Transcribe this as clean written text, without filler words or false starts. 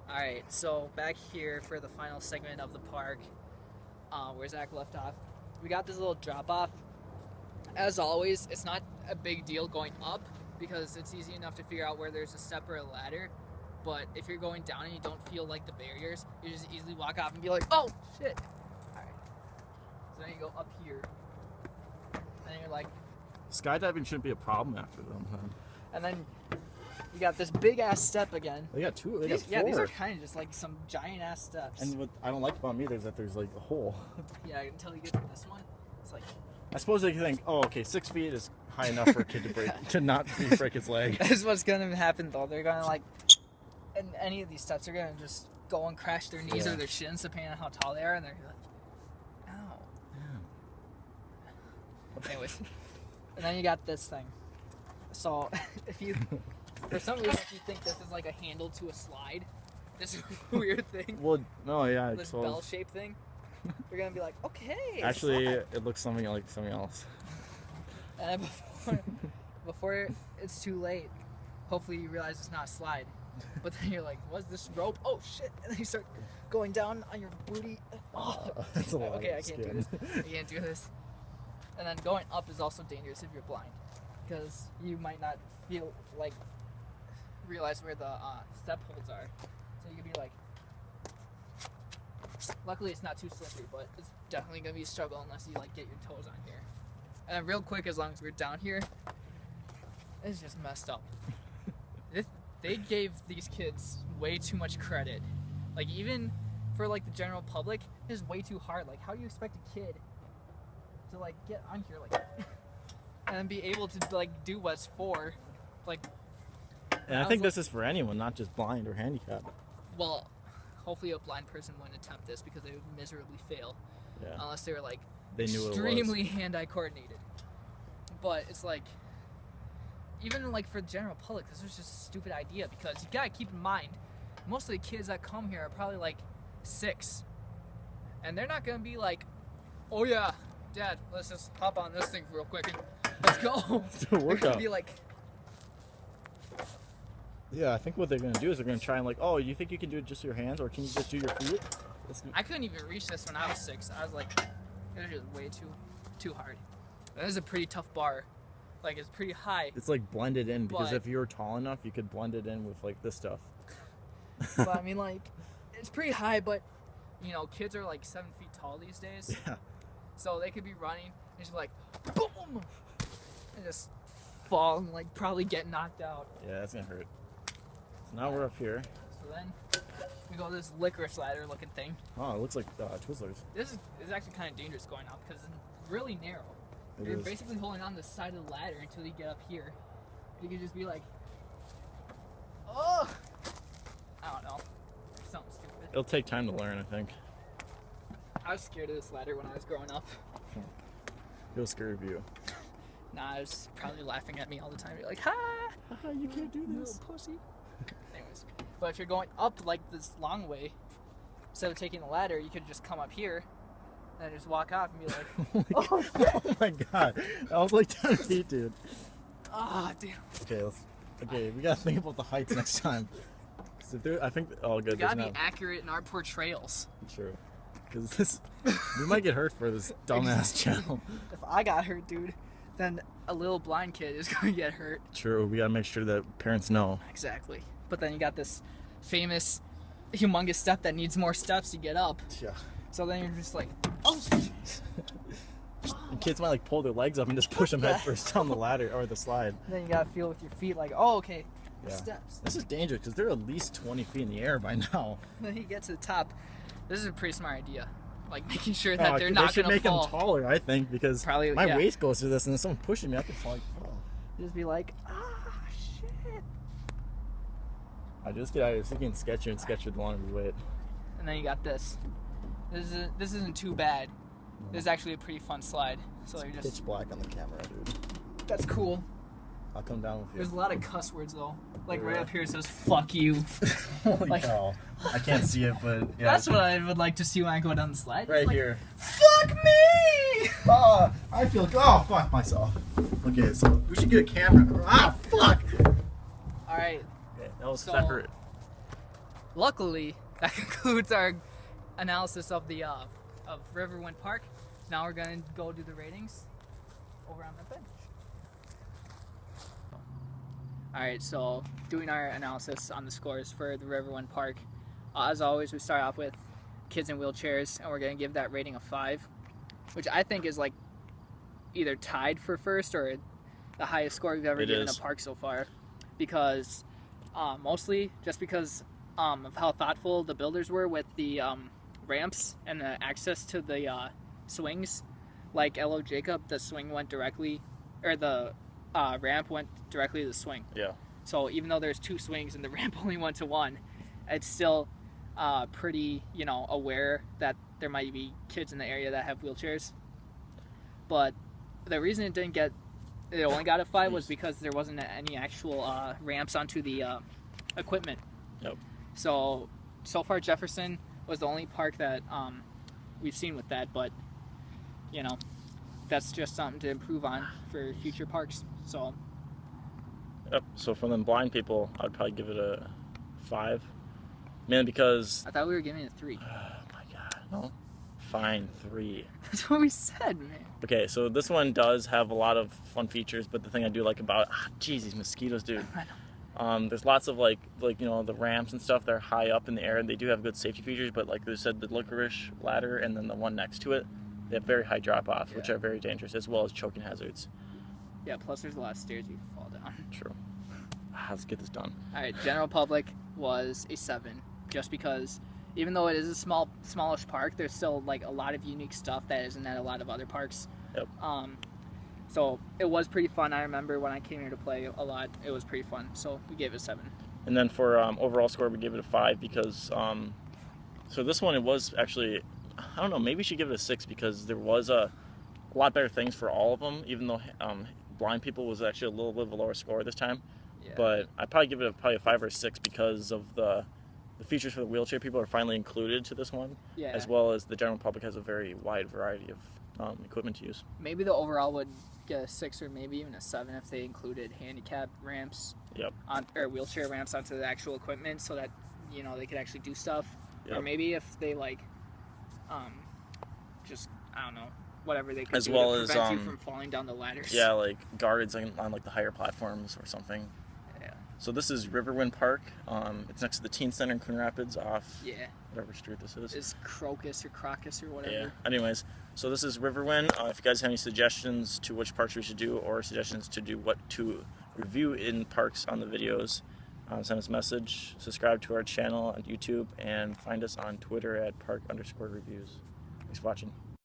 Alright, so back here for the final segment of the park, where Zach left off. We got this little drop off. As always, it's not a big deal going up because it's easy enough to figure out where there's a step or a ladder. But if you're going down and you don't feel like the barriers, you just easily walk off and be like, oh shit! Alright. So then you go up here. And you're like, Skydiving shouldn't be a problem after them. Huh? and then you got this big ass step again. They got two. They got four. Yeah, these are kind of just like some giant ass steps. And what I don't like about me is that there's like a hole. Yeah, until you get to this one, it's like. I suppose they think, oh, okay, 6 feet is high enough for a kid to break to not break his leg. That's what's gonna happen though. They're gonna like, and any of these steps are gonna just go and crash their knees or their shins, depending on how tall they are, and they're like, ow. Yeah. Anyways, and then you got this thing. So if you, for some reason, if you think this is like a handle to a slide, this weird thing. Well, no, yeah. This bell-shaped thing. You're gonna be like, okay. Actually, it looks something like something else. And before it's too late, hopefully you realize it's not a slide. But then you're like, what's this rope? Oh shit! And then you start going down on your booty. Oh, that's a lot. Okay, I can't do this. I can't do this. And then going up is also dangerous if you're blind, because you might not realize where the step holds are. So you could be like. Luckily, it's not too slippery, but it's definitely gonna be a struggle unless you like get your toes on here. And then real quick, as long as we're down here, it's just messed up. They gave these kids way too much credit. Like even for like the general public, it's way too hard. Like how do you expect a kid to like get on here like and then be able to like do what's for, like. And I think this is for anyone, not just blind or handicapped. Well. Hopefully a blind person wouldn't attempt this because they would miserably fail. Yeah. Unless they were like extremely hand-eye coordinated. But it's like, even like for the general public, this was just a stupid idea because you gotta keep in mind, most of the kids that come here are probably like 6. And they're not gonna be like, oh yeah, Dad, let's just hop on this thing real quick and let's go. They're gonna be like, yeah, I think what they're going to do is they're going to try and like, oh, you think you can do it just your hands or can you just do your feet? I couldn't even reach this when I was 6. I was like, it was just way too hard. That is a pretty tough bar. Like, it's pretty high. It's like blended in because if you were tall enough, you could blend it in with like this stuff. But I mean, like, it's pretty high, but, you know, kids are like 7 feet tall these days. Yeah. So they could be running and just like, boom! And just fall and like probably get knocked out. Yeah, that's going to hurt. Now we're up here. So then we go this licorice ladder looking thing. Oh, it looks like Twizzlers. This is actually kind of dangerous going up because it's really narrow. You're basically holding on the side of the ladder until you get up here. You could just be like, oh! I don't know. Something stupid. It'll take time to learn, I think. I was scared of this ladder when I was growing up. It was scary of you. Nah, I was probably laughing at me all the time. You're like, ha! Haha, you can't do this. Little pussy. Anyways, but if you're going up like this long way, instead of taking the ladder, you could just come up here and just walk off and be like, oh my god, that was like 10 feet, dude. Ah, damn. Okay, we gotta think about the heights next time. I think, oh good. We gotta be accurate in our portrayals. True. Because we might get hurt for this dumbass channel. If I got hurt, dude, then a little blind kid is going to get hurt. True, we gotta make sure that parents know. Exactly. But then you got this famous, humongous step that needs more steps to get up. Yeah. So then you're just like, oh, and kids might like pull their legs up and just push them head first down the ladder or the slide. Then you gotta feel with your feet like, oh, okay, yeah. Steps. This is dangerous because they're at least 20 feet in the air by now. Then you get to the top. This is a pretty smart idea. Like making sure that they're not gonna fall. They should make them taller, I think, because my waist goes through this and if someone pushing me, I could fall. Just be like, ah, shit. I just get out of here so you can sketch and sketch with the longer we wait. And then you got this. This isn't too bad. This is actually a pretty fun slide. So it's you're just pitch black on the camera, dude. That's cool. I'll come down with you. There's a lot of cuss words though. Like right up here it says "fuck you." Holy cow! I can't see it, but yeah. That's what I would like to see when I go down the slide. Right like, here. Fuck me! Oh, I feel. Oh, fuck myself. Okay, so we should get a camera. Ah, fuck! All right. Okay, that was separate. luckily, that concludes our analysis of the of Riverwind Park. Now we're gonna go do the ratings over on the bench. All right, so doing our analysis on the scores for the Riverwind Park. As always, we start off with kids in wheelchairs, and we're gonna give that rating a 5, which I think is like either tied for first or the highest score we've ever given a park so far, because mostly just because of how thoughtful the builders were with the ramps and the access to the swings. Like L.O. Jacob, the swing went directly, or the ramp went directly to the swing. Yeah. So even though there's 2 swings and the ramp only went to 1, it's still pretty, aware that there might be kids in the area that have wheelchairs. But the reason it only got a 5 was because there wasn't any actual ramps onto the equipment. Yep. So far Jefferson was the only park that we've seen with that, but that's just something to improve on for future parks. So. Yep. So for them blind people, I'd probably give it a 5, mainly because I thought we were giving it a 3. Oh my god, no. Fine, 3. That's what we said, man. Okay, so this one does have a lot of fun features, but the thing I do like about these mosquitoes, dude. I know. There's lots of like the ramps and stuff. They're high up in the air, and they do have good safety features. But like they said, the licorice ladder and then the one next to it, they have very high drop-offs, which are very dangerous, as well as choking hazards. Yeah, plus there's a lot of stairs you can fall down. True. Let's get this done. All right, general public was a 7, just because even though it is a smallish park, there's still like a lot of unique stuff that isn't at a lot of other parks. Yep. So it was pretty fun. I remember when I came here to play a lot, it was pretty fun. So we gave it a 7. And then for overall score, we gave it a 5 because so this one, it was actually, I don't know, maybe we should give it a 6 because there was a lot better things for all of them, even though blind people was actually a little bit of a lower score this time. Yeah. But I'd probably give it probably a 5 or 6 because of the features for the wheelchair people are finally included to this one, as well as the general public has a very wide variety of equipment to use. Maybe the overall would get a 6 or maybe even a 7 if they included handicap ramps, or wheelchair ramps onto the actual equipment, so that they could actually do stuff. Or maybe if they just I don't know, whatever they could do to prevent you from falling down the ladders. Yeah, like guards on like the higher platforms or something. So this is Riverwind Park. It's next to the Teen Center in Coon Rapids off whatever street this is. It's Crocus or whatever. Yeah. Anyways, so this is Riverwind. If you guys have any suggestions to which parks we should do or suggestions to do what to review in parks on the videos, send us a message, subscribe to our channel on YouTube, and find us on Twitter at park_reviews. Thanks for watching.